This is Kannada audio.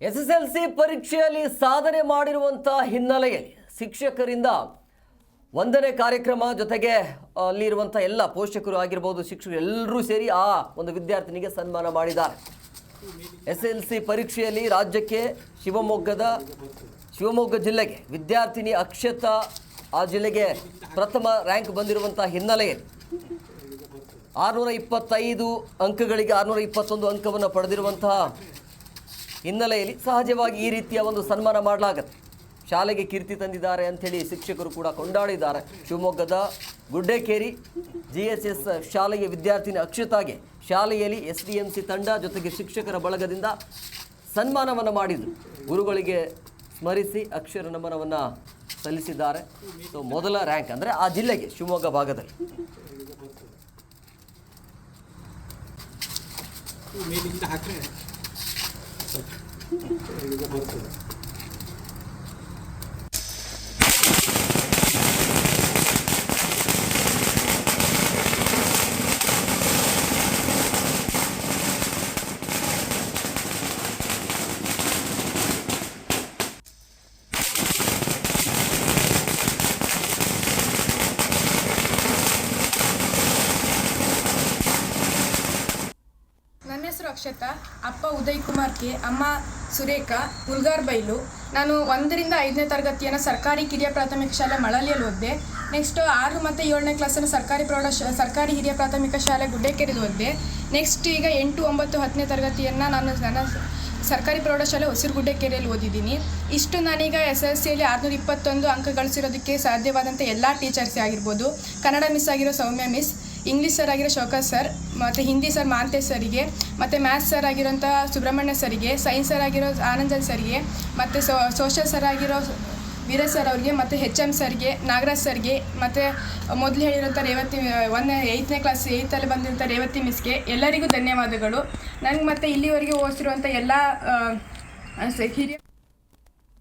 ಎಸ್ಎಸ್ಎಲ್ಸಿ ಪರೀಕ್ಷೆಯಲ್ಲಿ ಸಾಧನೆ ಮಾಡಿರುವಂಥ ಹಿನ್ನೆಲೆಯಲ್ಲಿ ಶಿಕ್ಷಕರಿಂದ ವಂದನೆ ಕಾರ್ಯಕ್ರಮ ಜೊತೆಗೆ ಅಲ್ಲಿರುವಂಥ ಎಲ್ಲ ಪೋಷಕರು ಆಗಿರ್ಬೋದು, ಶಿಕ್ಷಕರು ಎಲ್ಲರೂ ಸೇರಿ ಆ ಒಂದು ವಿದ್ಯಾರ್ಥಿನಿಗೆ ಸನ್ಮಾನ ಮಾಡಿದ್ದಾರೆ. ಎಸ್ಎಸ್ಎಲ್ಸಿ ಪರೀಕ್ಷೆಯಲ್ಲಿ ರಾಜ್ಯಕ್ಕೆ ಶಿವಮೊಗ್ಗ ಜಿಲ್ಲೆಗೆ ವಿದ್ಯಾರ್ಥಿನಿ ಅಕ್ಷತಾ ಆ ಜಿಲ್ಲೆಗೆ ಪ್ರಥಮ ರ್ಯಾಂಕ್ ಬಂದಿರುವಂಥ ಹಿನ್ನೆಲೆಯಲ್ಲಿ 625 ಅಂಕಗಳಿಗೆ 621 ಅಂಕವನ್ನು ಪಡೆದಿರುವಂತಹ ಹಿನ್ನೆಲೆಯಲ್ಲಿ ಸಹಜವಾಗಿ ಈ ರೀತಿಯ ಒಂದು ಸನ್ಮಾನ ಮಾಡಲಾಗುತ್ತೆ. ಶಾಲೆಗೆ ಕೀರ್ತಿ ತಂದಿದ್ದಾರೆ ಅಂಥೇಳಿ ಶಿಕ್ಷಕರು ಕೂಡ ಕೊಂಡಾಡಿದ್ದಾರೆ. ಶಿವಮೊಗ್ಗದ ಗುಡ್ಡೇಕೇರಿ GSS ಶಾಲೆಯ ವಿದ್ಯಾರ್ಥಿನಿ ಅಕ್ಷತಾಗೆ ಶಾಲೆಯಲ್ಲಿ SDMC ತಂಡ ಜೊತೆಗೆ ಶಿಕ್ಷಕರ ಬಳಗದಿಂದ ಸನ್ಮಾನವನ್ನು ಮಾಡಿದರು. ಗುರುಗಳಿಗೆ ಸ್ಮರಿಸಿ ಅಕ್ಷರ ನಮನವನ್ನು ಸಲ್ಲಿಸಿದ್ದಾರೆ. ಸೊ ಮೊದಲ ರ್ಯಾಂಕ್ ಅಂದರೆ ಆ ಜಿಲ್ಲೆಗೆ ಶಿವಮೊಗ್ಗ ಭಾಗದಲ್ಲಿ ನನ್ನ ಹೆಸರು ಅಕ್ಷತಾ, ಅಪ್ಪ ಉದಯ್ ಕುಮಾರ್ ಕೆ, ಅಮ್ಮ ಸುರೇಖಾ, ಹುಲ್ಗಾರ್ಬೈಲು. ನಾನು 1ರಿಂದ 5ನೇ ತರಗತಿಯನ್ನು ಸರ್ಕಾರಿ ಕಿರಿಯ ಪ್ರಾಥಮಿಕ ಶಾಲೆ ಮಳಲಿಯಲ್ಲಿ ಓದಿದೆ. ನೆಕ್ಸ್ಟ್ 6 ಮತ್ತು 7ನೇ ಕ್ಲಾಸನ್ನು ಸರ್ಕಾರಿ ಹಿರಿಯ ಪ್ರಾಥಮಿಕ ಶಾಲೆ ಗುಡ್ಡೇಕೆರೆದು ಓದಿದೆ. ನೆಕ್ಸ್ಟ್ ಈಗ 8, 9, 10ನೇ ತರಗತಿಯನ್ನು ನಾನು ನನ್ನ ಸರ್ಕಾರಿ ಪ್ರೌಢಶಾಲೆ ಹೊಸಗುಡ್ಡೇಕೆರೆಯಲ್ಲಿ ಓದಿದ್ದೀನಿ. ಇಷ್ಟು ನಾನೀಗ SSLCಯಲ್ಲಿ 621 ಅಂಕ ಗಳಿಸಿರೋದಕ್ಕೆ ಸಾಧ್ಯವಾದಂಥ ಎಲ್ಲ ಟೀಚರ್ಸ್ ಆಗಿರ್ಬೋದು. ಕನ್ನಡ ಮಿಸ್ ಆಗಿರೋ ಸೌಮ್ಯ ಮಿಸ್, ಇಂಗ್ಲೀಷ್ ಸರ್ ಆಗಿರೋ ಶೋಕತ್ ಸರ್, ಮತ್ತು ಹಿಂದಿ ಸರ್ ಮಾಂತೇಶ್ ಸರಿಗೆ, ಮತ್ತು ಮ್ಯಾಥ್ಸ್ ಸರ್ ಆಗಿರೋಂಥ ಸುಬ್ರಹ್ಮಣ್ಯ ಸರಿಗೆ, ಸೈನ್ಸ್ ಸರ್ ಆಗಿರೋ ಆನಂದನ್ ಸರ್ಗೆ, ಮತ್ತು ಸೋಷಲ್ ಸರ್ ಆಗಿರೋ ವೀರೇಶ್ ಸರ್ ಅವ್ರಿಗೆ, ಮತ್ತು HM ಸರ್ಗೆ, ನಾಗರಾಜ್ ಸರ್ಗೆ, ಮತ್ತು ಮೊದಲು ಹೇಳಿರೋಂಥ ರೇವತಿ 8ನೇ ಕ್ಲಾಸ್ 8ಲ್ಲಿ ಬಂದಿರೋಂಥ ರೇವತಿ ಮಿಸ್ಗೆ ಎಲ್ಲರಿಗೂ ಧನ್ಯವಾದಗಳು. ನನಗೆ ಮತ್ತು ಇಲ್ಲಿವರೆಗೆ ಓದಿಸಿರುವಂಥ ಎಲ್ಲ ಹಿರಿಯ